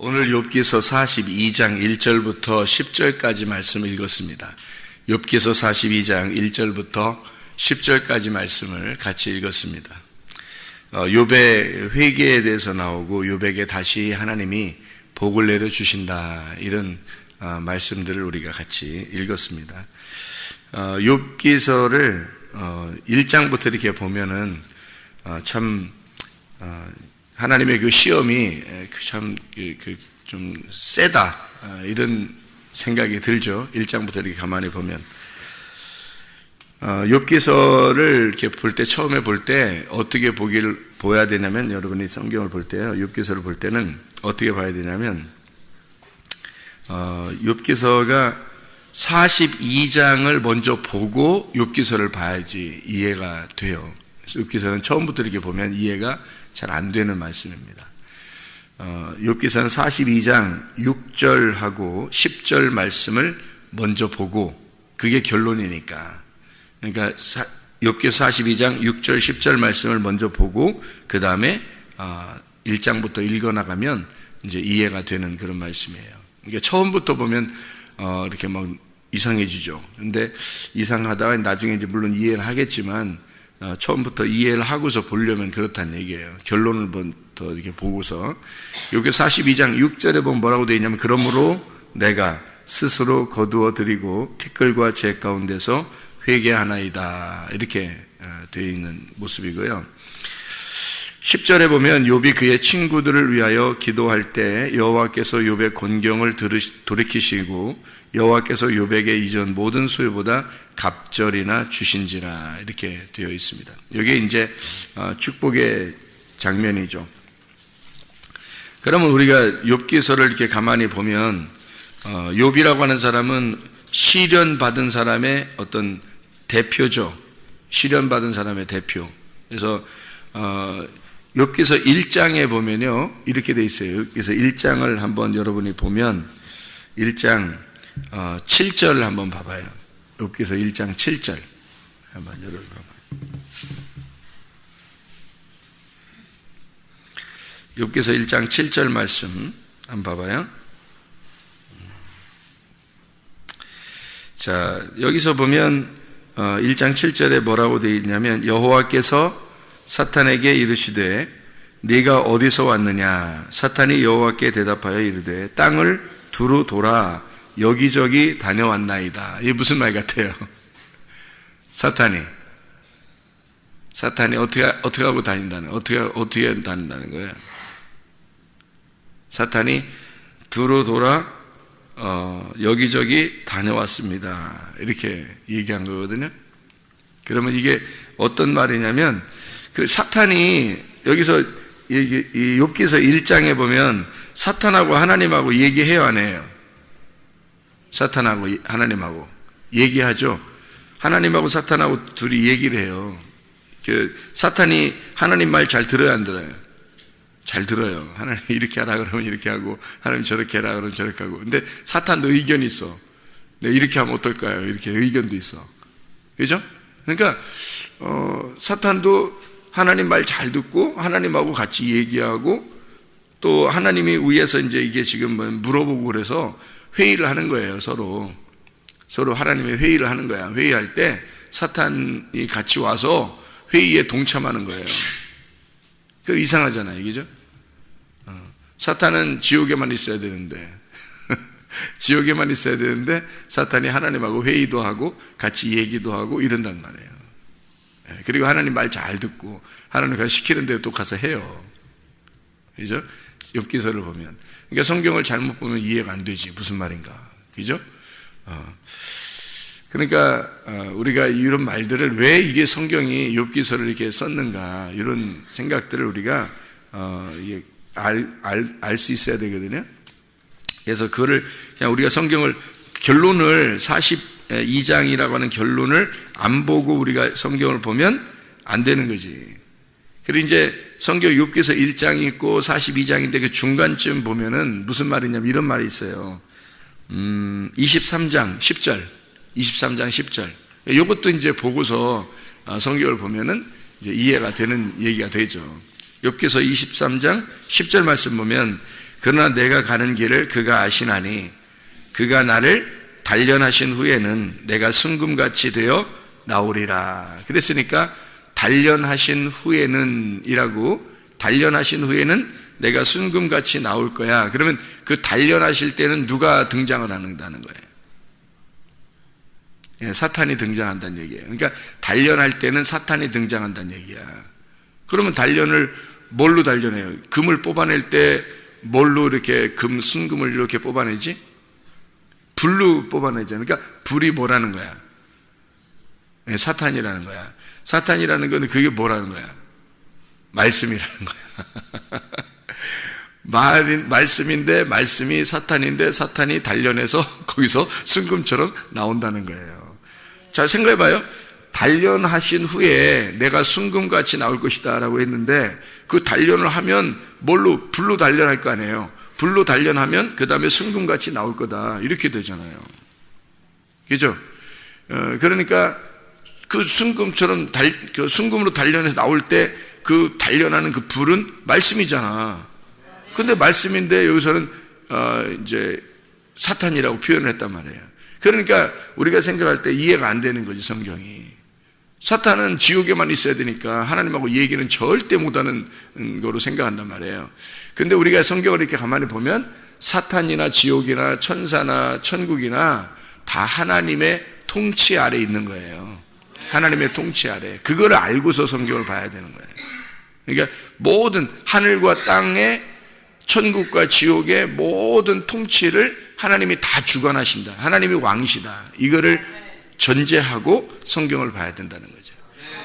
오늘 욥기서 42장 1절부터 10절까지 말씀을 읽었습니다. 욥기서 42장 1절부터 10절까지 말씀을 같이 읽었습니다. 욥의 회개에 대해서 나오고 욥에게 다시 하나님이 복을 내려주신다, 이런 말씀들을 우리가 같이 읽었습니다. 욥기서를 1장부터 이렇게 보면은 참 하나님의 그 시험이 참 좀 세다, 이런 생각이 들죠. 1장부터 이렇게 가만히 보면 욥기서를 이렇게 볼 때, 처음에 볼 때 어떻게 보야 되냐면, 여러분이 성경을 볼 때요, 욥기서를 볼 때는 어떻게 봐야 되냐면, 욥기서가 42장을 먼저 보고 욥기서를 봐야지 이해가 돼요. 욥기서는 처음부터 이렇게 보면 이해가 잘 안 되는 말씀입니다. 욥기서는 42장 6절하고 10절 말씀을 먼저 보고, 그게 결론이니까. 그러니까 욥기서 42장 6절 10절 말씀을 먼저 보고 그 다음에 1장부터 읽어나가면 이제 이해가 되는 그런 말씀이에요. 그러니까 처음부터 보면 이렇게 막 이상해지죠. 근데 이상하다가 나중에 이제 물론 이해를 하겠지만, 처음부터 이해를 하고서 보려면 그렇다는 얘기예요. 결론을 먼저 이렇게 보고서. 여기 42장 6절에 보면 뭐라고 되어 있냐면, 그러므로 내가 스스로 거두어 드리고 티끌과 재 가운데서 회개하나이다, 이렇게 되어 있는 모습이고요. 10절에 보면 욥이 그의 친구들을 위하여 기도할 때 여호와께서 욥의 곤경을 돌이키시고 여호와께서 욥에게 이전 모든 소유보다 갑절이나 주신지라, 이렇게 되어 있습니다. 이게 이제 축복의 장면이죠. 그러면 우리가 욥기서를 이렇게 가만히 보면, 욥이라고 하는 사람은 시련 받은 사람의 어떤 대표죠. 시련 받은 사람의 대표. 그래서 욥기서 1장에 보면요, 이렇게 돼 있어요. 그래서 1장을 한번 여러분이 보면 1장 7절을 한번 봐봐요. 욥기서 1장 7절 한번 여러분 봐봐요. 욥기서 1장 7절 말씀 한번 봐봐요. 자, 여기서 보면 1장 7절에 뭐라고 되어 있냐면, 여호와께서 사탄에게 이르시되 네가 어디서 왔느냐. 사탄이 여호와께 대답하여 이르되 땅을 두루 돌아 여기저기 다녀왔나이다. 이게 무슨 말 같아요? 사탄이 어떻게 하고 다닌다는, 어떻게 다닌다는 거예요? 사탄이 두루 돌아 여기저기 다녀왔습니다, 이렇게 얘기한 거거든요. 그러면 이게 어떤 말이냐면, 그 사탄이 여기서 이 욥기서 1장에 보면 사탄하고 하나님하고 얘기해요, 안 해요? 사탄하고 하나님하고 얘기하죠. 하나님하고 사탄하고 둘이 얘기를 해요. 그 사탄이 하나님 말 잘 들어요, 안 들어요? 잘 들어요. 하나님 이렇게 하라 그러면 이렇게 하고, 하나님 저렇게 하라 그러면 저렇게 하고. 근데 사탄도 의견이 있어. 이렇게 하면 어떨까요? 이렇게 의견도 있어. 그죠? 그러니까 사탄도 하나님 말 잘 듣고 하나님하고 같이 얘기하고, 또 하나님이 위에서 이제 이게 지금 물어보고 그래서 회의를 하는 거예요. 서로 하나님의 회의를 하는 거야. 회의할 때 사탄이 같이 와서 회의에 동참하는 거예요. 그 이상하잖아요, 그죠? 사탄은 지옥에만 있어야 되는데 지옥에만 있어야 되는데 사탄이 하나님하고 회의도 하고 같이 얘기도 하고 이런단 말이에요. 그리고 하나님 말 잘 듣고 하나님이 시키는 대로 또 가서 해요. 그죠? 욥기서를 보면. 그러니까 성경을 잘못 보면 이해가 안 되지. 무슨 말인가. 그죠? 그러니까 우리가 이런 말들을, 왜 이게 성경이 욥기서를 이렇게 썼는가, 이런 생각들을 우리가 알 수 있어야 되거든요. 그래서 그거를 그냥 우리가 성경을, 결론을 42장이라고 하는 결론을 안 보고 우리가 성경을 보면 안 되는 거지. 그리고 이제 성경 욥기서 1장이 있고 42장인데 그 중간쯤 보면은 무슨 말이냐면 이런 말이 있어요. 23장 10절. 23장 10절. 이것도 이제 보고서 성경을 보면은 이제 이해가 되는 얘기가 되죠. 욥기서 23장 10절 말씀 보면, 그러나 내가 가는 길을 그가 아시나니 그가 나를 단련하신 후에는 내가 순금같이 되어 나오리라. 그랬으니까 단련하신 후에는 이라고, 단련하신 후에는 내가 순금같이 나올 거야. 그러면 그 단련하실 때는 누가 등장을 한다는 거예요? 예, 사탄이 등장한다는 얘기예요. 그러니까 단련할 때는 사탄이 등장한다는 얘기야. 그러면 단련을 뭘로 단련해요? 금을 뽑아낼 때 뭘로 이렇게 순금을 이렇게 뽑아내지? 불로 뽑아내잖아요. 그러니까 불이 뭐라는 거야? 네, 사탄이라는 거야. 사탄이라는 건 그게 뭐라는 거야? 말씀이라는 거야. 말씀인데 말씀이 사탄인데 사탄이 단련해서 거기서 순금처럼 나온다는 거예요. 자, 생각해봐요. 단련하신 후에 내가 순금같이 나올 것이다 라고 했는데 그 단련을 하면 뭘로? 불로 단련할 거 아니에요. 불로 단련하면 그 다음에 순금같이 나올 거다 이렇게 되잖아요. 그죠? 그러니까 그 순금처럼 그 순금으로 단련해서 나올 때 그 단련하는 그 불은 말씀이잖아. 근데 말씀인데 여기서는 이제 사탄이라고 표현을 했단 말이에요. 그러니까 우리가 생각할 때 이해가 안 되는 거지, 성경이. 사탄은 지옥에만 있어야 되니까 하나님하고 얘기는 절대 못하는 거로 생각한단 말이에요. 근데 우리가 성경을 이렇게 가만히 보면 사탄이나 지옥이나 천사나 천국이나 다 하나님의 통치 아래 있는 거예요. 하나님의 통치 아래. 그거를 알고서 성경을 봐야 되는 거예요. 그러니까 모든 하늘과 땅의 천국과 지옥의 모든 통치를 하나님이 다 주관하신다. 하나님이 왕이시다. 이거를 전제하고 성경을 봐야 된다는 거죠.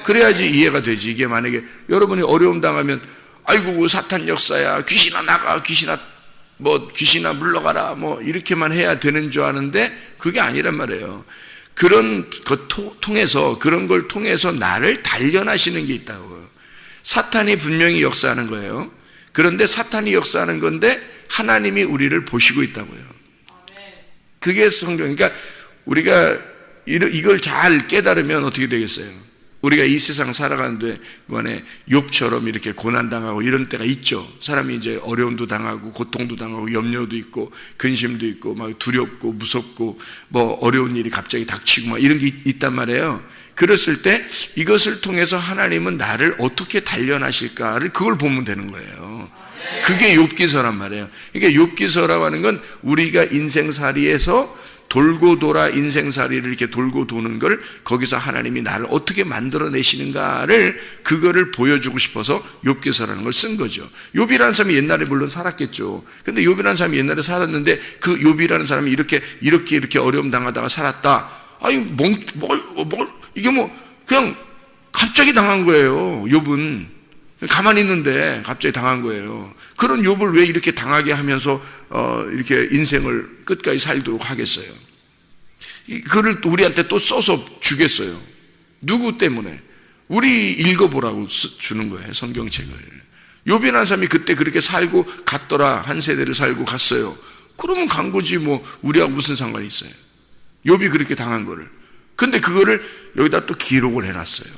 그래야지 이해가 되지. 이게 만약에 여러분이 어려움 당하면 아이고 사탄 역사야, 귀신아 나가, 귀신아 물러가라, 이렇게만 해야 되는 줄 아는데 그게 아니란 말이에요. 그런 것 통해서, 그런 걸 통해서 나를 단련하시는 게 있다고요. 사탄이 분명히 역사하는 거예요. 그런데 사탄이 역사하는 건데 하나님이 우리를 보시고 있다고요. 그게 성경. 그러니까 우리가 이걸 잘 깨달으면 어떻게 되겠어요? 우리가 이 세상 살아가는데 그간에 욥처럼 이렇게 고난당하고 이런 때가 있죠. 사람이 이제 어려움도 당하고 고통도 당하고 염려도 있고 근심도 있고 막 두렵고 무섭고 어려운 일이 갑자기 닥치고 이런 게 있단 말이에요. 그랬을 때 이것을 통해서 하나님은 나를 어떻게 단련하실까를 그걸 보면 되는 거예요. 그게 욥기서란 말이에요. 그러니까 욥기서라고 하는 건 우리가 인생살이에서 돌고 돌아 인생살이를 이렇게 돌고 도는 걸 거기서 하나님이 나를 어떻게 만들어내시는가를 그거를 보여주고 싶어서 욥기서라는 걸 쓴 거죠. 욥이라는 사람이 옛날에 물론 살았겠죠. 근데 욥이라는 사람이 옛날에 살았는데 그 욥이라는 사람이 이렇게 어려움 당하다가 살았다. 아니 이게 그냥 갑자기 당한 거예요. 욥은 가만히 있는데 갑자기 당한 거예요. 그런 욥을 왜 이렇게 당하게 하면서 이렇게 인생을 끝까지 살도록 하겠어요? 그를 또 우리한테 또 써서 주겠어요. 누구 때문에? 우리 읽어보라고 주는 거예요, 성경책을. 욥이라는 사람이 그때 그렇게 살고 갔더라. 한 세대를 살고 갔어요. 그러면 간 거지 우리하고 무슨 상관이 있어요? 욥이 그렇게 당한 거를. 근데 그거를 여기다 또 기록을 해놨어요.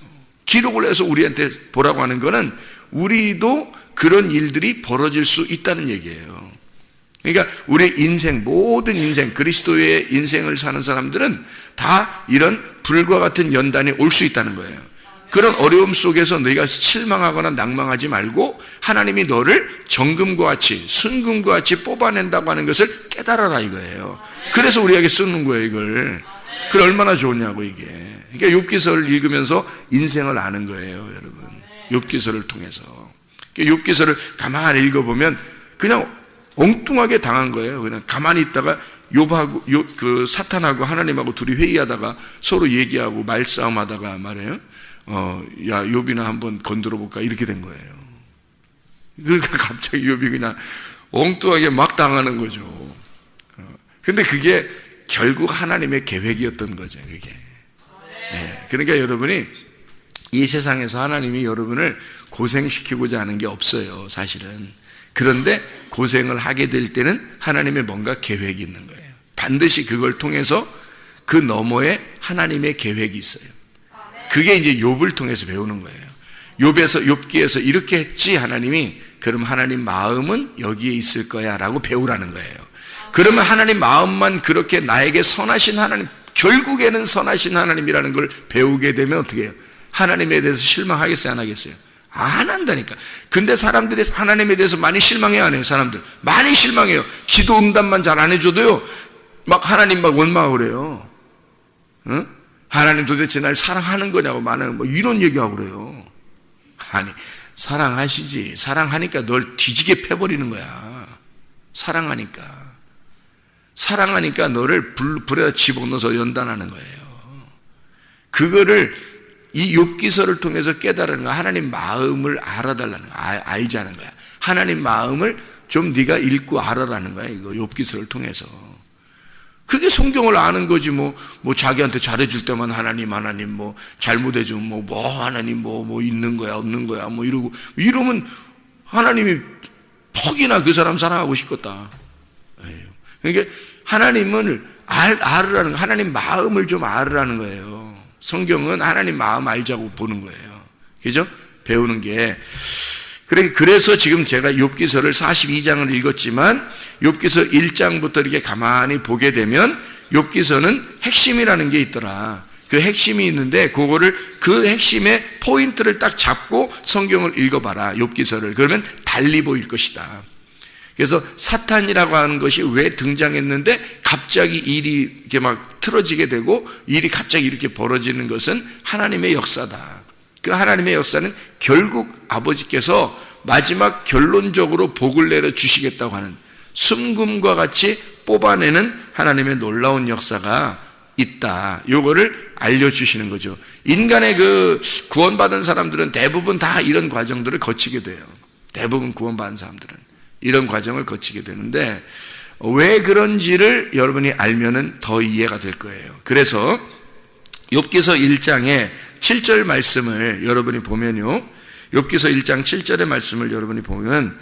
기록을 해서 우리한테 보라고 하는 거는 우리도 그런 일들이 벌어질 수 있다는 얘기예요. 그러니까 우리의 인생, 모든 인생, 그리스도의 인생을 사는 사람들은 다 이런 불과 같은 연단이 올 수 있다는 거예요. 그런 어려움 속에서 너희가 실망하거나 낭망하지 말고 하나님이 너를 정금과 같이, 순금과 같이 뽑아낸다고 하는 것을 깨달아라 이거예요. 그래서 우리에게 쓰는 거예요, 이걸. 그게 얼마나 좋냐고 이게. 그러니까 욥기서를 읽으면서 인생을 아는 거예요, 여러분. 욥기서를 통해서. 욥기서를 가만히 읽어보면 그냥 엉뚱하게 당한 거예요. 그냥 가만히 있다가 욥하고 그 사탄하고 하나님하고 둘이 회의하다가 서로 얘기하고 말싸움하다가 말이에요. 야 욥이나 한번 건드려 볼까 이렇게 된 거예요. 그러니까 갑자기 욥이 그냥 엉뚱하게 막 당하는 거죠. 근데 그게 결국 하나님의 계획이었던 거죠, 그게. 네. 그러니까 여러분이 이 세상에서 하나님이 여러분을 고생시키고자 하는 게 없어요, 사실은. 그런데 고생을 하게 될 때는 하나님의 뭔가 계획이 있는 거예요. 반드시 그걸 통해서 그 너머에 하나님의 계획이 있어요. 그게 이제 욥을 통해서 배우는 거예요. 욥기에서 이렇게 했지 하나님이 그럼 하나님 마음은 여기에 있을 거야 라고 배우라는 거예요. 그러면 하나님 마음만 그렇게 나에게 선하신 하나님, 결국에는 선하신 하나님이라는 걸 배우게 되면 어떻게 해요? 하나님에 대해서 실망하겠어요? 안 하겠어요? 안 한다니까. 근데 사람들이 하나님에 대해서 많이 실망해요, 안 해요? 사람들 많이 실망해요. 기도 응답만 잘 안 해줘도요, 막 하나님 막 원망하고 그래요. 응? 하나님 도대체 날 사랑하는 거냐고 많은 뭐 이런 얘기하고 그래요. 아니, 사랑하시지. 사랑하니까 널 뒤지게 패버리는 거야. 사랑하니까 너를 불에다 집어넣어서 연단하는 거예요. 그거를 이 욥기서를 통해서 깨달은 거야. 하나님 마음을 알아달라는 거야. 알자는 거야. 하나님 마음을 좀 네가 읽고 알아라는 거야. 이거 욥기서를 통해서. 그게 성경을 아는 거지. 뭐 자기한테 잘해줄 때만 하나님 뭐 잘못해주면 하나님 뭐 있는 거야 없는 거야 뭐 이러면 하나님이 퍽이나 그 사람 사랑하고 싶겠다. 그러니까 하나님을 알으라는, 하나님 마음을 좀 알으라는 거예요. 성경은 하나님 마음 알자고 보는 거예요. 그죠? 배우는 게. 그래서 지금 제가 욥기서를 42장을 읽었지만 욥기서 1장부터 이렇게 가만히 보게 되면 욥기서는 핵심이라는 게 있더라. 그 핵심이 있는데 그 핵심의 포인트를 딱 잡고 성경을 읽어봐라. 욥기서를. 그러면 달리 보일 것이다. 그래서 사탄이라고 하는 것이 왜 등장했는데 갑자기 일이 이렇게 막 틀어지게 되고 일이 갑자기 이렇게 벌어지는 것은 하나님의 역사다. 그 하나님의 역사는 결국 아버지께서 마지막 결론적으로 복을 내려 주시겠다고 하는 순금과 같이 뽑아내는 하나님의 놀라운 역사가 있다. 요거를 알려주시는 거죠. 인간의 그 구원받은 사람들은 대부분 다 이런 과정들을 거치게 돼요. 대부분 구원받은 사람들은 이런 과정을 거치게 되는데 왜 그런지를 여러분이 알면은 더 이해가 될 거예요. 그래서 욥기서 1장에 7절 말씀을 여러분이 보면요, 욥기서 1장 7절의 말씀을 여러분이 보면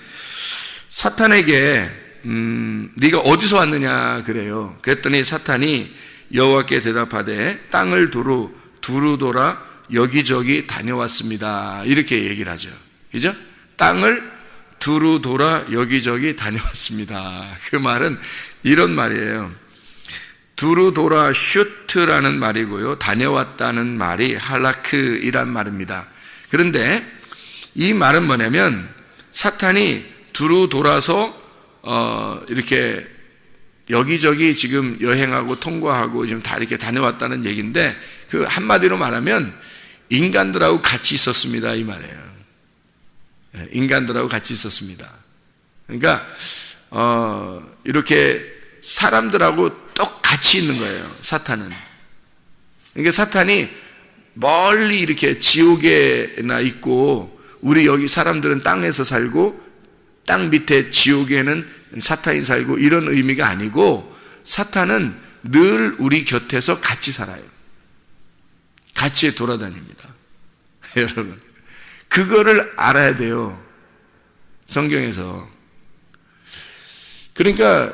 사탄에게 네가 어디서 왔느냐 그래요. 그랬더니 사탄이 여호와께 대답하되 땅을 두루 돌아 여기저기 다녀왔습니다. 이렇게 얘기를 하죠. 그죠? 땅을 두루 돌아 여기저기 다녀왔습니다. 그 말은 이런 말이에요. 두루 돌아 슈트라는 말이고요, 다녀왔다는 말이 할라크이란 말입니다. 그런데 이 말은 뭐냐면 사탄이 두루 돌아서 이렇게 여기저기 지금 여행하고 통과하고 지금 다 이렇게 다녀왔다는 얘기인데, 그 한마디로 말하면 인간들하고 같이 있었습니다 이 말이에요. 인간들하고 같이 있었습니다. 그러니까 이렇게 사람들하고 똑같이 있는 거예요, 사탄은. 그러니까 사탄이 멀리 이렇게 지옥에나 있고 우리 여기 사람들은 땅에서 살고 땅 밑에 지옥에는 사탄이 살고 이런 의미가 아니고, 사탄은 늘 우리 곁에서 같이 살아요. 같이 돌아다닙니다. 여러분, 그거를 알아야 돼요, 성경에서. 그러니까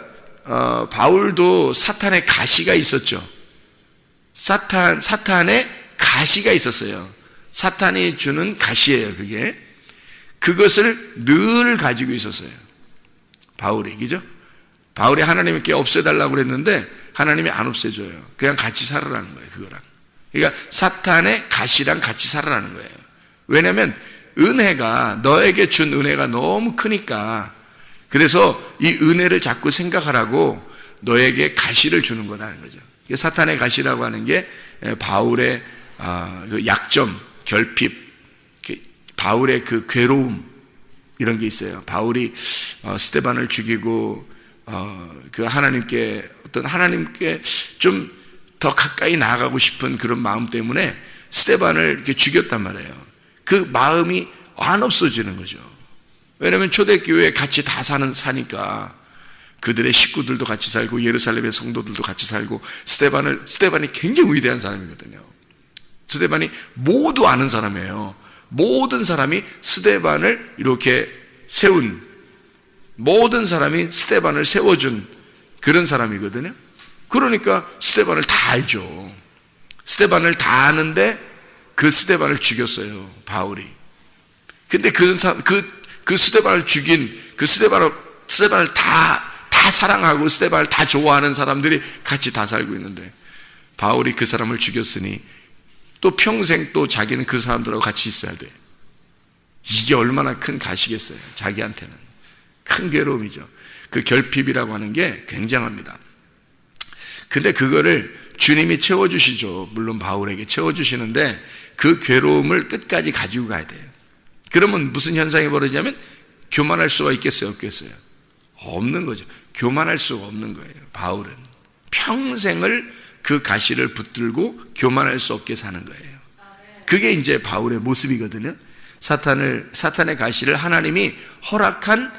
바울도 사탄의 가시가 있었죠. 사탄의 가시가 있었어요. 사탄이 주는 가시예요, 그게. 그것을 늘 가지고 있었어요, 바울이. 그죠? 바울이 하나님께 없애달라고 그랬는데 하나님이 안 없애줘요. 그냥 같이 살아라는 거예요, 그거랑. 그러니까 사탄의 가시랑 같이 살아라는 거예요. 왜냐하면 은혜가, 너에게 준 은혜가 너무 크니까, 그래서 이 은혜를 자꾸 생각하라고 너에게 가시를 주는 거라는 거죠. 사탄의 가시라고 하는 게 바울의 그 약점, 결핍, 바울의 그 괴로움, 이런 게 있어요. 바울이 스데반을 죽이고 그 하나님께 좀 더 가까이 나아가고 싶은 그런 마음 때문에 스데반을 이렇게 죽였단 말이에요. 그 마음이 안 없어지는 거죠. 왜냐하면 초대교회에 같이 다 사니까 그들의 식구들도 같이 살고 예루살렘의 성도들도 같이 살고, 스데반이 굉장히 위대한 사람이거든요. 스데반이 모두 아는 사람이에요. 모든 사람이 스데반을 이렇게 모든 사람이 스데반을 세워준 그런 사람이거든요. 그러니까 스데반을 다 알죠. 스데반을 다 아는데 그 스데반을 죽였어요, 바울이. 근데 그 그 스데반을 죽인 그 스데반을 다 사랑하고 스데반을 다 좋아하는 사람들이 같이 다 살고 있는데 바울이 그 사람을 죽였으니 또 평생 또 자기는 그 사람들하고 같이 있어야 돼. 이게 얼마나 큰 가시겠어요. 자기한테는 큰 괴로움이죠. 그 결핍이라고 하는 게 굉장합니다. 근데 그거를 주님이 채워주시죠. 물론 바울에게 채워주시는데 그 괴로움을 끝까지 가지고 가야 돼요. 그러면 무슨 현상이 벌어지냐면 교만할 수가 있겠어요? 없겠어요? 없는 거죠. 교만할 수가 없는 거예요. 바울은 평생을 그 가시를 붙들고 교만할 수 없게 사는 거예요. 그게 이제 바울의 모습이거든요. 사탄의 가시를 하나님이 허락한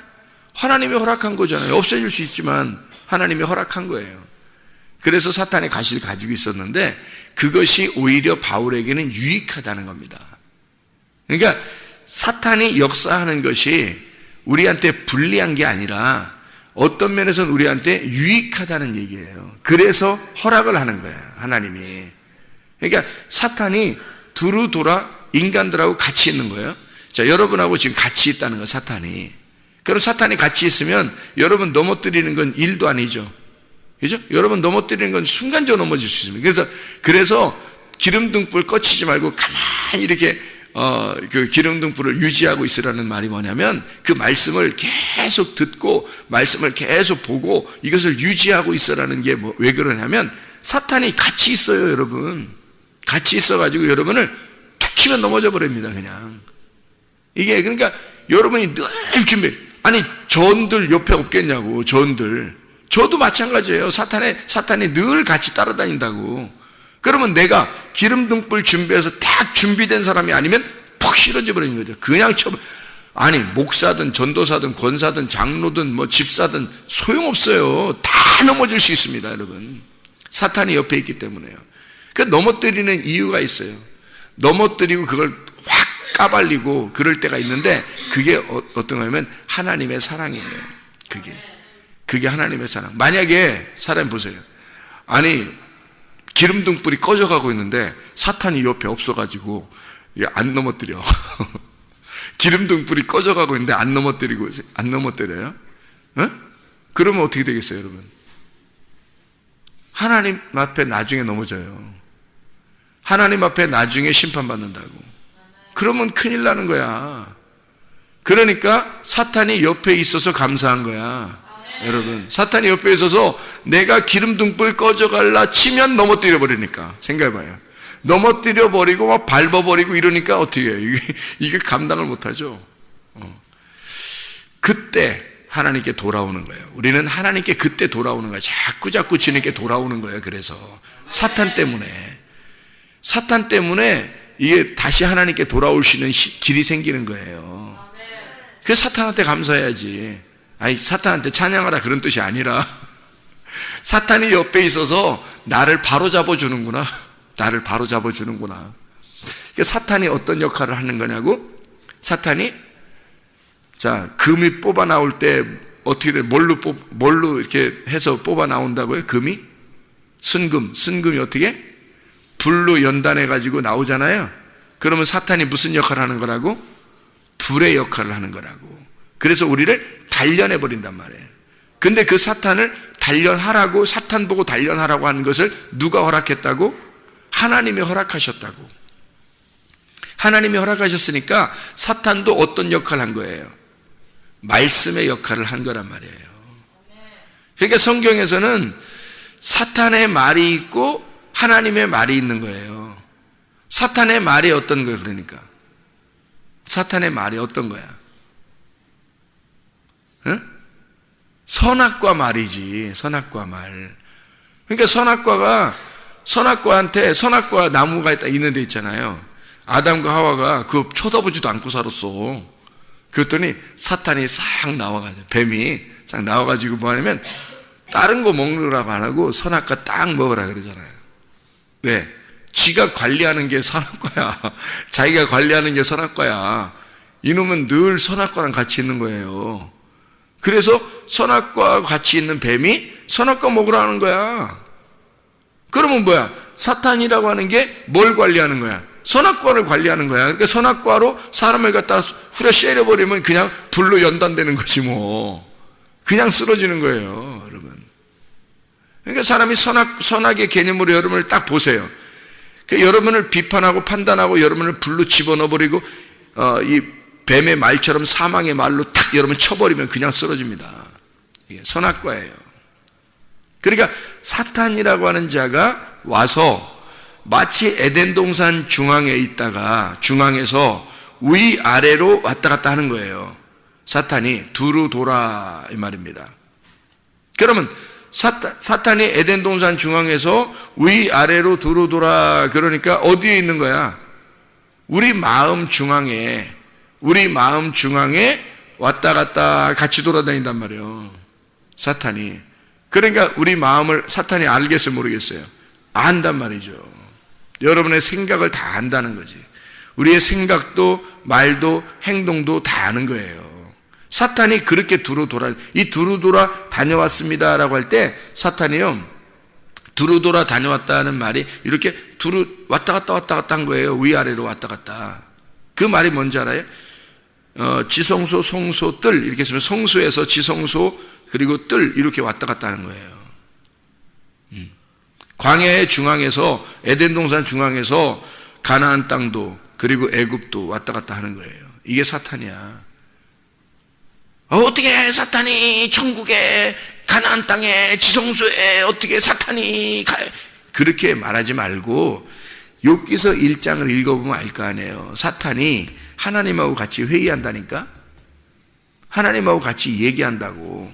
거잖아요. 없애줄 수 있지만 하나님이 허락한 거예요. 그래서 사탄의 가시를 가지고 있었는데 그것이 오히려 바울에게는 유익하다는 겁니다. 그러니까 사탄이 역사하는 것이 우리한테 불리한 게 아니라 어떤 면에서는 우리한테 유익하다는 얘기예요. 그래서 허락을 하는 거예요, 하나님이. 그러니까 사탄이 두루 돌아 인간들하고 같이 있는 거예요. 자, 여러분하고 지금 같이 있다는 거예요, 사탄이. 그럼 사탄이 같이 있으면 여러분 넘어뜨리는 건 일도 아니죠. 그죠? 여러분 넘어뜨리는 건 순간적으로 넘어질 수 있습니다. 그래서 기름등불 꺼치지 말고 가만히 이렇게 그 기름등불을 유지하고 있으라는 말이 뭐냐면 그 말씀을 계속 듣고 말씀을 계속 보고 이것을 유지하고 있으라는 게 왜 그러냐면 사탄이 같이 있어요, 여러분. 같이 있어가지고 여러분을 툭 치면 넘어져 버립니다, 그냥. 이게 그러니까 여러분이 늘 아니 전들 옆에 없겠냐고. 저도 마찬가지예요. 사탄이 늘 같이 따라다닌다고. 그러면 내가 기름등불 준비해서 딱 준비된 사람이 아니면 퍽 싫어져 버리는 거죠. 그냥 아니 목사든 전도사든 권사든 장로든 뭐 집사든 소용없어요. 다 넘어질 수 있습니다, 여러분. 사탄이 옆에 있기 때문에요. 그 넘어뜨리는 이유가 있어요. 넘어뜨리고 그걸 확 까발리고 그럴 때가 있는데 그게 어떤 거냐면 하나님의 사랑이에요. 그게 하나님의 사랑. 만약에 사람 보세요. 아니 기름등불이 꺼져가고 있는데 사탄이 옆에 없어가지고 안 넘어뜨려. 기름등불이 꺼져가고 있는데 안 넘어뜨려요? 네? 그러면 어떻게 되겠어요, 여러분? 하나님 앞에 나중에 넘어져요. 하나님 앞에 나중에 심판받는다고. 그러면 큰일 나는 거야. 그러니까 사탄이 옆에 있어서 감사한 거야. 여러분, 사탄이 옆에 있어서 내가 기름등불 꺼져갈라 치면 넘어뜨려 버리니까. 생각해봐요. 넘어뜨려 버리고 막 밟아버리고 이러니까 어떻게 해요? 이게 감당을 못하죠. 그때 하나님께 돌아오는 거예요. 우리는 하나님께 그때 돌아오는 거예요. 자꾸 주님께 돌아오는 거예요. 그래서 사탄 때문에 이게 다시 하나님께 돌아올 수 있는 길이 생기는 거예요. 그래서 사탄한테 감사해야지. 아니 사탄한테 찬양하라 그런 뜻이 아니라 사탄이 옆에 있어서 나를 바로잡아 주는구나. 그러니까 사탄이 어떤 역할을 하는 거냐고? 사탄이 자 금이 뽑아 나올 때 어떻게 돼? 뭘로 이렇게 해서 뽑아 나온다고요? 금이? 순금이 어떻게? 불로 연단해 가지고 나오잖아요. 그러면 사탄이 무슨 역할을 하는 거라고? 불의 역할을 하는 거라고. 그래서 우리를 단련해 버린단 말이에요. 근데 그 사탄을 단련하라고, 사탄 보고 단련하라고 하는 것을 누가 허락했다고? 하나님이 허락하셨다고. 하나님이 허락하셨으니까 사탄도 어떤 역할을 한 거예요? 말씀의 역할을 한 거란 말이에요. 그러니까 성경에서는 사탄의 말이 있고 하나님의 말이 있는 거예요. 사탄의 말이 어떤 거예요? 그러니까 사탄의 말이 어떤 거야? 응? 선악과 말이지. 선악과 말. 그러니까 선악과한테 선악과 나무가 있는 데 있잖아요. 아담과 하와가 그거 쳐다보지도 않고 살았어. 그랬더니 사탄이 싹 나와가지고, 뱀이 싹 나와가지고 뭐 하냐면 다른 거 먹으라고 안 하고 선악과 딱 먹으라 그러잖아요. 왜? 지가 관리하는 게 선악과야. 자기가 관리하는 게 선악과야. 이놈은 늘 선악과랑 같이 있는 거예요. 그래서 선악과와 같이 있는 뱀이 선악과 먹으라는 거야. 그러면 뭐야? 사탄이라고 하는 게 뭘 관리하는 거야? 선악과를 관리하는 거야. 그러니까 선악과로 사람을 갖다 후려 쉐려버리면 그냥 불로 연단되는 거지 뭐. 그냥 쓰러지는 거예요, 여러분. 그러니까 사람이 선악의 개념으로 여러분을 딱 보세요. 그러니까 여러분을 비판하고 판단하고 여러분을 불로 집어넣어버리고 이 뱀의 말처럼 사망의 말로 탁 여러분 쳐버리면 그냥 쓰러집니다. 이게 선악과예요. 그러니까 사탄이라고 하는 자가 와서 마치 에덴 동산 중앙에 있다가 중앙에서 위아래로 왔다 갔다 하는 거예요. 사탄이 두루 돌아 이 말입니다. 그러면 사탄이 에덴 동산 중앙에서 위아래로 두루 돌아 그러니까 어디에 있는 거야? 우리 마음 중앙에 왔다 갔다 같이 돌아다닌단 말이에요. 사탄이. 그러니까 우리 마음을 사탄이 알겠어요, 모르겠어요? 안단 말이죠. 여러분의 생각을 다 안다는 거지. 우리의 생각도 말도 행동도 다 아는 거예요. 사탄이 그렇게 두루 돌아 다녀왔습니다라고 할 때 사탄이요 두루 돌아 다녀왔다는 말이 이렇게 두루 왔다 갔다 한 거예요. 위아래로 왔다 갔다. 그 말이 뭔지 알아요? 지성소, 성소, 뜰 이렇게 쓰면 성소에서 지성소 그리고 뜰 이렇게 왔다 갔다 하는 거예요. 광야의 중앙에서 에덴 동산 중앙에서 가나안 땅도 그리고 애굽도 왔다 갔다 하는 거예요. 이게 사탄이야. 어떻게 사탄이 천국에 가나안 땅에 지성소에 어떻게 사탄이 가요? 그렇게 말하지 말고 욥기서 1장을 읽어보면 알 거 아니에요. 사탄이 하나님하고 같이 회의한다니까? 하나님하고 같이 얘기한다고.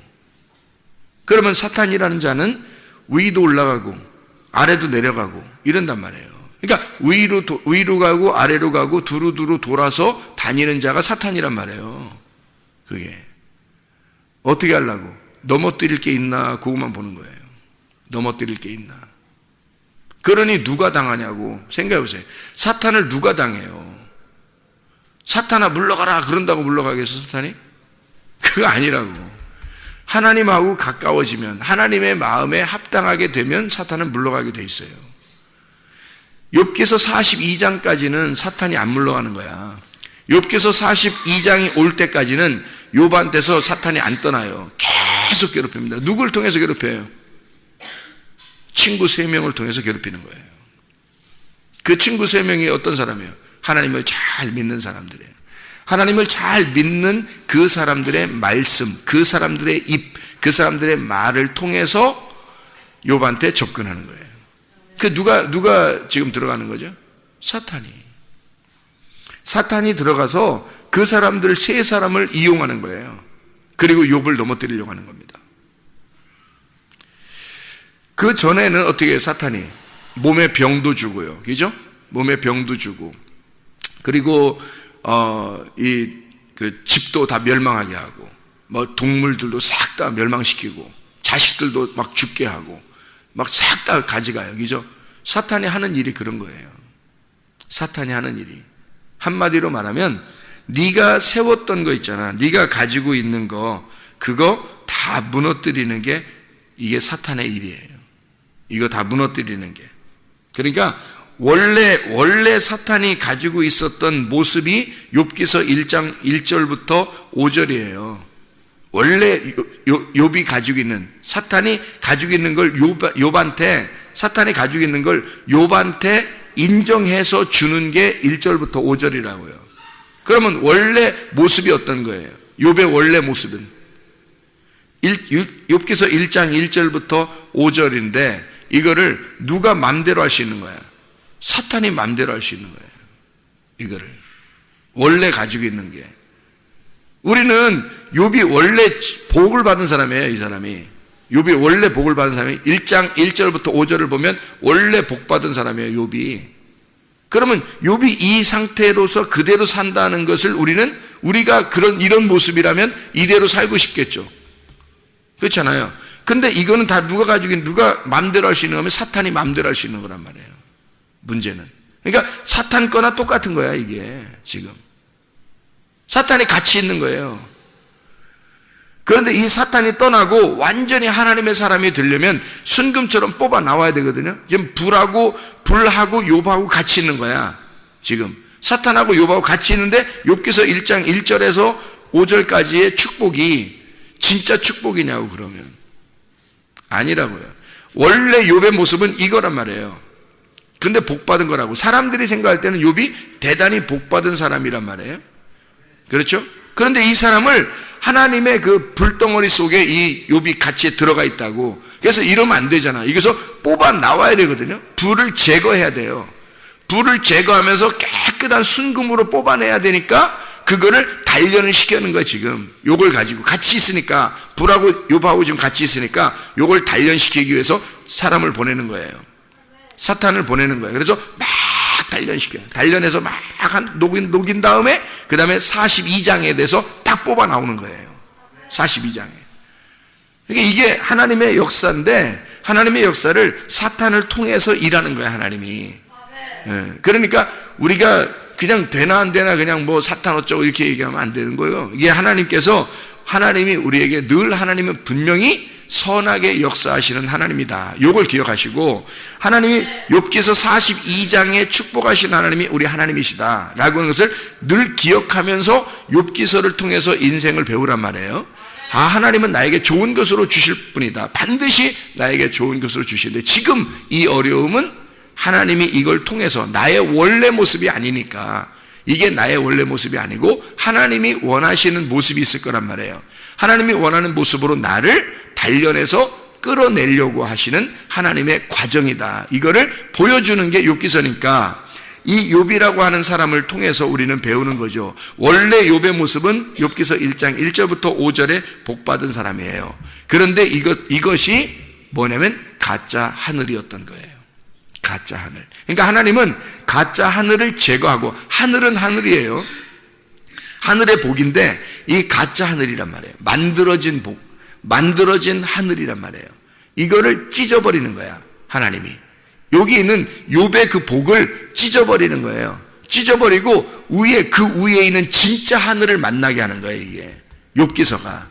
그러면 사탄이라는 자는 위도 올라가고 아래도 내려가고 이런단 말이에요. 그러니까 위로 가고 아래로 가고 두루두루 돌아서 다니는 자가 사탄이란 말이에요. 그게 어떻게 하려고? 넘어뜨릴 게 있나 그것만 보는 거예요. 넘어뜨릴 게 있나. 그러니 누가 당하냐고 생각해 보세요. 사탄을 누가 당해요? 사탄아 물러가라 그런다고 물러가겠어 사탄이? 그거 아니라고. 하나님하고 가까워지면 하나님의 마음에 합당하게 되면 사탄은 물러가게 돼 있어요. 욥기서 42장까지는 사탄이 안 물러가는 거야. 욥기서 42장이 올 때까지는 욥한테서 사탄이 안 떠나요. 계속 괴롭힙니다. 누굴 통해서 괴롭혀요? 친구 3명을 통해서 괴롭히는 거예요. 그 친구 3명이 어떤 사람이에요? 하나님을 잘 믿는 사람들이에요. 하나님을 잘 믿는 그 사람들의 말씀, 그 사람들의 입, 그 사람들의 말을 통해서 욥한테 접근하는 거예요. 그 누가 지금 들어가는 거죠? 사탄이 들어가서 그 사람들 3사람을 이용하는 거예요. 그리고 욥을 넘어뜨리려고 하는 겁니다. 그 전에는 어떻게 해요? 사탄이 몸에 병도 주고요. 그죠? 몸에 병도 주고 그리고 그 집도 다 멸망하게 하고 뭐 동물들도 싹 다 멸망시키고 자식들도 막 죽게 하고 막 싹 다 가져가요. 그죠? 사탄이 하는 일이 그런 거예요. 사탄이 하는 일이 한마디로 말하면 네가 세웠던 거 있잖아. 네가 가지고 있는 거 그거 다 무너뜨리는 게 이게 사탄의 일이에요. 이거 다 무너뜨리는 게. 그러니까 원래 사탄이 가지고 있었던 모습이 욥기서 1장 1절부터 5절이에요. 원래 욥이 가지고 있는 사탄이 가지고 있는 걸 사탄이 가지고 있는 걸 욥한테 인정해서 주는 게 1절부터 5절이라고요. 그러면 원래 모습이 어떤 거예요? 욥의 원래 모습은 욥기서 1장 1절부터 5절인데 이거를 누가 맘대로 할 수 있는 거야? 사탄이 맘대로 할 수 있는 거예요. 이거를 원래 가지고 있는 게. 우리는 욥이 원래 복을 받은 사람이에요. 이 사람이 욥이 원래 복을 받은 사람이 1장 1절부터 5절을 보면 원래 복 받은 사람이에요. 욥이. 그러면 욥이 이 상태로서 그대로 산다는 것을 우리가 이런 모습이라면 이대로 살고 싶겠죠. 그렇잖아요. 근데 이거는 다 누가 가지고 있는, 누가 맘대로 할 수 있는 거면 사탄이 맘대로 할 수 있는 거란 말이에요. 문제는. 그러니까 사탄 거나 똑같은 거야, 이게 지금. 사탄이 같이 있는 거예요. 그런데 이 사탄이 떠나고 완전히 하나님의 사람이 되려면 순금처럼 뽑아 나와야 되거든요. 지금 불하고 욥하고 같이 있는 거야. 지금 사탄하고 욥하고 같이 있는데 욥기서 1장 1절에서 5절까지의 축복이 진짜 축복이냐고 그러면 아니라고요. 원래 욥의 모습은 이거란 말이에요. 근데 복받은 거라고. 사람들이 생각할 때는 욥이 대단히 복받은 사람이란 말이에요. 그렇죠? 그런데 이 사람을 하나님의 그 불덩어리 속에 이 욥이 같이 들어가 있다고. 그래서 이러면 안 되잖아. 여기서 뽑아 나와야 되거든요. 불을 제거해야 돼요. 불을 제거하면서 깨끗한 순금으로 뽑아내야 되니까 그거를 단련을 시키는 거야. 지금 요걸 가지고 같이 있으니까, 불하고 욥하고 지금 같이 있으니까 요걸 단련시키기 위해서 사람을 보내는 거예요. 사탄을 보내는 거예요. 그래서 막 단련시켜요. 단련해서 막 녹인 다음에 그 다음에 42장에 대해서 딱 뽑아 나오는 거예요. 42장에. 그러니까 이게 하나님의 역사인데, 하나님의 역사를 사탄을 통해서 일하는 거야, 하나님이. 예, 그러니까 우리가 그냥 되나 안 되나 그냥 뭐 사탄 어쩌고 이렇게 얘기하면 안 되는 거예요. 이게 하나님이 우리에게 늘, 하나님은 분명히 선하게 역사하시는 하나님이다. 이걸 기억하시고, 하나님이 욥기서 42장에 축복하시는 하나님이 우리 하나님이시다 라고 하는 것을 늘 기억하면서 욥기서를 통해서 인생을 배우란 말이에요. 아, 하나님은 나에게 좋은 것으로 주실 분이다. 반드시 나에게 좋은 것으로 주시는데, 지금 이 어려움은 하나님이 이걸 통해서, 나의 원래 모습이 아니니까, 이게 나의 원래 모습이 아니고 하나님이 원하시는 모습이 있을 거란 말이에요. 하나님이 원하는 모습으로 나를 단련해서 끌어내려고 하시는 하나님의 과정이다. 이거를 보여주는 게 욥기서니까, 이 욥이라고 하는 사람을 통해서 우리는 배우는 거죠. 원래 욥의 모습은 욥기서 1장 1절부터 5절에 복받은 사람이에요. 그런데 이것이 뭐냐면 가짜 하늘이었던 거예요. 가짜 하늘. 그러니까 하나님은 가짜 하늘을 제거하고, 하늘은 하늘이에요. 하늘의 복인데 이 가짜 하늘이란 말이에요. 만들어진 복, 만들어진 하늘이란 말이에요. 이거를 찢어버리는 거야, 하나님이. 여기 있는 욥의 그 복을 찢어버리는 거예요. 찢어버리고 그 위에 있는 진짜 하늘을 만나게 하는 거예요, 이게 욥기서가.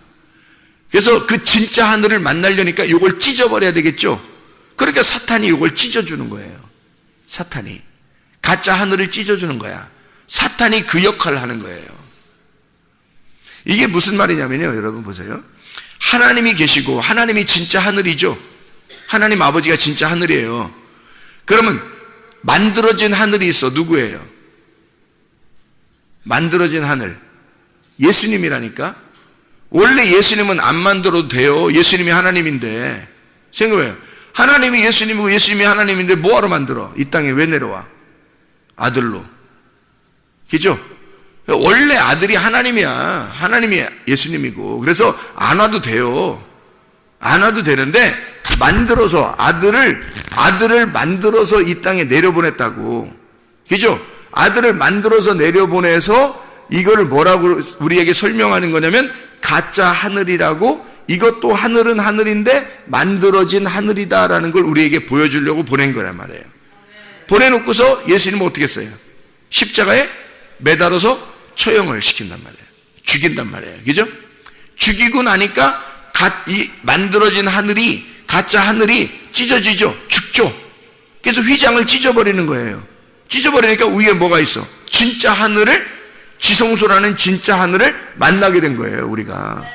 그래서 그 진짜 하늘을 만나려니까 이걸 찢어버려야 되겠죠. 그러니까 사탄이 이걸 찢어주는 거예요. 사탄이 가짜 하늘을 찢어주는 거야. 사탄이 그 역할을 하는 거예요. 이게 무슨 말이냐면요, 여러분 보세요. 하나님이 계시고, 하나님이 진짜 하늘이죠. 하나님 아버지가 진짜 하늘이에요. 그러면 만들어진 하늘이 있어. 누구예요? 만들어진 하늘, 예수님이라니까. 원래 예수님은 안 만들어도 돼요. 예수님이 하나님인데. 생각해요. 하나님이 예수님이고 예수님이 하나님인데 뭐하러 만들어? 이 땅에 왜 내려와? 아들로. 그죠? 원래 아들이 하나님이야. 하나님이 예수님이고. 그래서 안 와도 돼요. 안 와도 되는데, 만들어서 아들을 만들어서 이 땅에 내려보냈다고. 그죠? 아들을 만들어서 내려보내서 이거를 뭐라고 우리에게 설명하는 거냐면 가짜 하늘이라고, 이것도 하늘은 하늘인데 만들어진 하늘이다라는 걸 우리에게 보여주려고 보낸 거란 말이에요. 보내놓고서 예수님은 어떻게 했어요? 십자가에 매달아서 처형을 시킨단 말이에요. 죽인단 말이에요. 그죠? 죽이고 나니까 이 만들어진 하늘이, 가짜 하늘이 찢어지죠. 죽죠. 그래서 휘장을 찢어버리는 거예요. 찢어버리니까 위에 뭐가 있어? 진짜 하늘을, 지성소라는 진짜 하늘을 만나게 된 거예요, 우리가.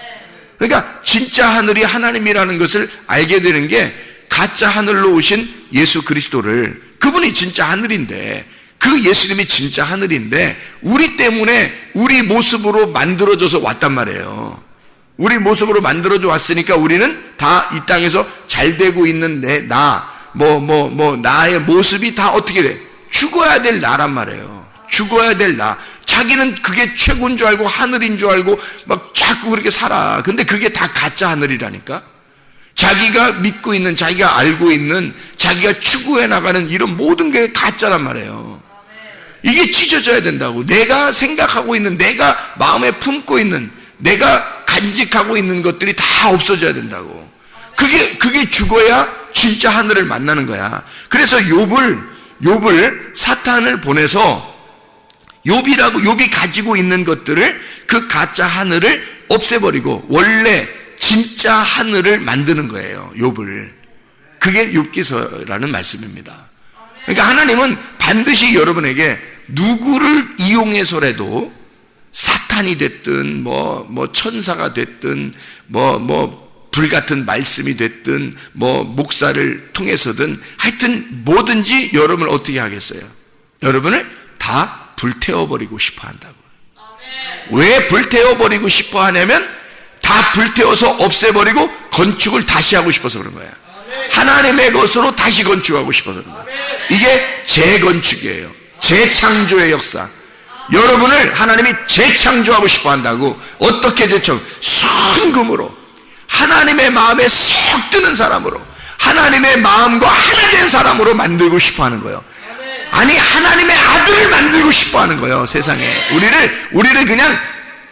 그러니까 진짜 하늘이 하나님이라는 것을 알게 되는 게, 가짜 하늘로 오신 예수 그리스도를, 그분이 진짜 하늘인데, 그 예수님이 진짜 하늘인데 우리 때문에 우리 모습으로 만들어져서 왔단 말이에요. 우리 모습으로 만들어져 왔으니까 우리는 다 이 땅에서 잘 되고 있는 나의 모습이 다 어떻게 돼? 죽어야 될 나란 말이에요. 죽어야 될 나. 자기는 그게 최고인 줄 알고 하늘인 줄 알고 막 자꾸 그렇게 살아. 근데 그게 다 가짜 하늘이라니까. 자기가 믿고 있는, 자기가 알고 있는, 자기가 추구해 나가는 이런 모든 게 가짜란 말이에요. 이게 찢어져야 된다고. 내가 생각하고 있는, 내가 마음에 품고 있는, 내가 간직하고 있는 것들이 다 없어져야 된다고. 그게 죽어야 진짜 하늘을 만나는 거야. 그래서 욥을 사탄을 보내서 욥이 가지고 있는 것들을, 그 가짜 하늘을 없애버리고 원래 진짜 하늘을 만드는 거예요, 욥을. 그게 욥기서라는 말씀입니다. 그러니까 하나님은 반드시 여러분에게 누구를 이용해서라도 사탄이 됐든 천사가 됐든 불같은 말씀이 됐든 목사를 통해서든 하여튼 뭐든지 여러분을 어떻게 하겠어요? 여러분을 다 불태워버리고 싶어 한다고. 왜 불태워버리고 싶어 하냐면 다 불태워서 없애버리고 건축을 다시 하고 싶어서 그런 거야. 하나님의 것으로 다시 건축하고 싶어서 그런 거야. 이게 재건축이에요. 재창조의 역사. 여러분을 하나님이 재창조하고 싶어 한다고. 어떻게 재창? 순금으로 하나님의 마음에 쏙 드는 사람으로, 하나님의 마음과 하나 된 사람으로 만들고 싶어 하는 거예요. 아니, 하나님의 아들을 만들고 싶어 하는 거예요. 세상에 우리를 그냥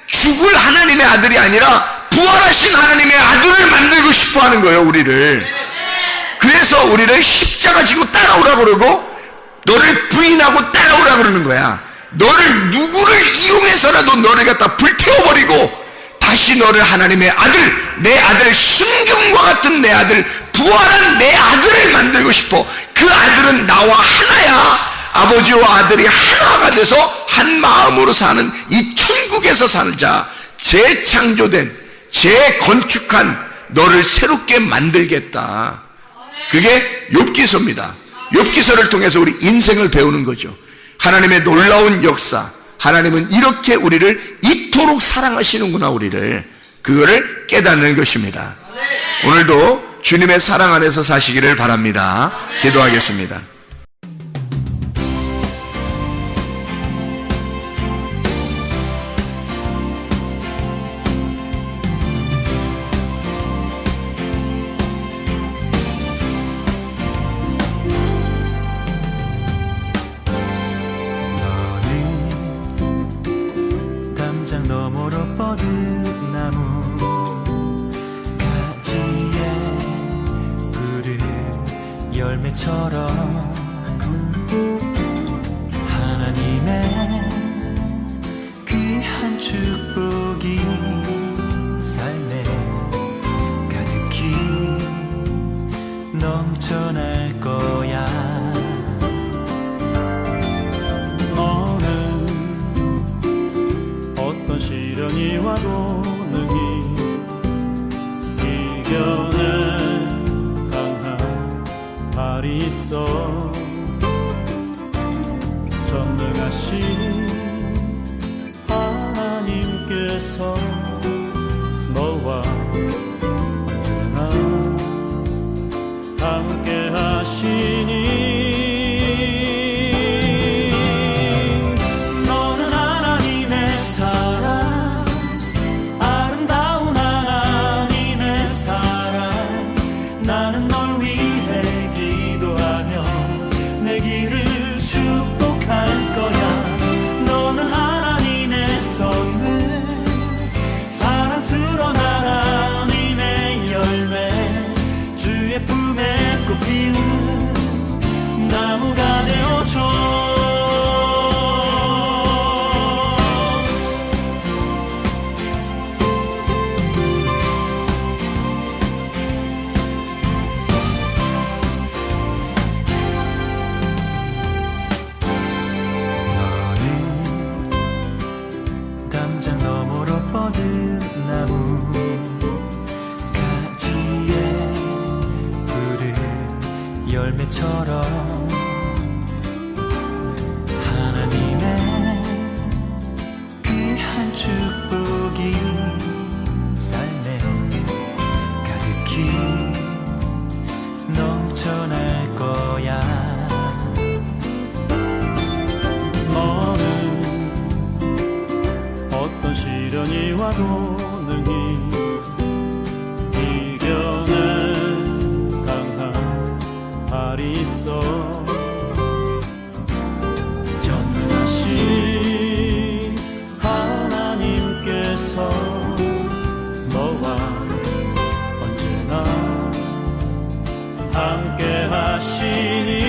죽을 하나님의 아들이 아니라 부활하신 하나님의 아들을 만들고 싶어 하는 거예요. 우리를. 그래서 우리를 십자가 지고 따라오라고 그러고 너를 부인하고 따라오라고 그러는 거야. 너를 누구를 이용해서라도 너를 갖다 불태워버리고 다시 너를 하나님의 아들, 내 아들, 순금과 같은 내 아들, 부활한 내 아들을 만들고 싶어. 그 아들은 나와 하나야. 아버지와 아들이 하나가 돼서 한 마음으로 사는 이 천국에서 살자. 재창조된, 재건축한 너를 새롭게 만들겠다. 그게 욥기서입니다. 욥기서를 통해서 우리 인생을 배우는 거죠. 하나님의 놀라운 역사, 하나님은 이렇게 우리를 이토록 사랑하시는구나. 우리를, 그거를 깨닫는 것입니다. 오늘도 주님의 사랑 안에서 사시기를 바랍니다. 기도하겠습니다. 너머로 뻗은 나무 가지에 푸른 열매처럼 하나님의 귀한 축복이 삶에 가득히 넘쳐날 거야. 시련이 와도 능히 이겨낼 강한 발이 있어. 전능하신 하나님께서 너와 언제나 함께 하시니 나무가 되어줘. 너는 담장 너머로 뻗은 나무 가지에 푸른 열매처럼 하나님의 귀한 축복이 삶에 가득히 넘쳐날 거야. 너는 어떤 시련이 와도 능히 이겨낼 강한 발이 있어. 전능하신 하나님께서 너와 언제나 함께 하시니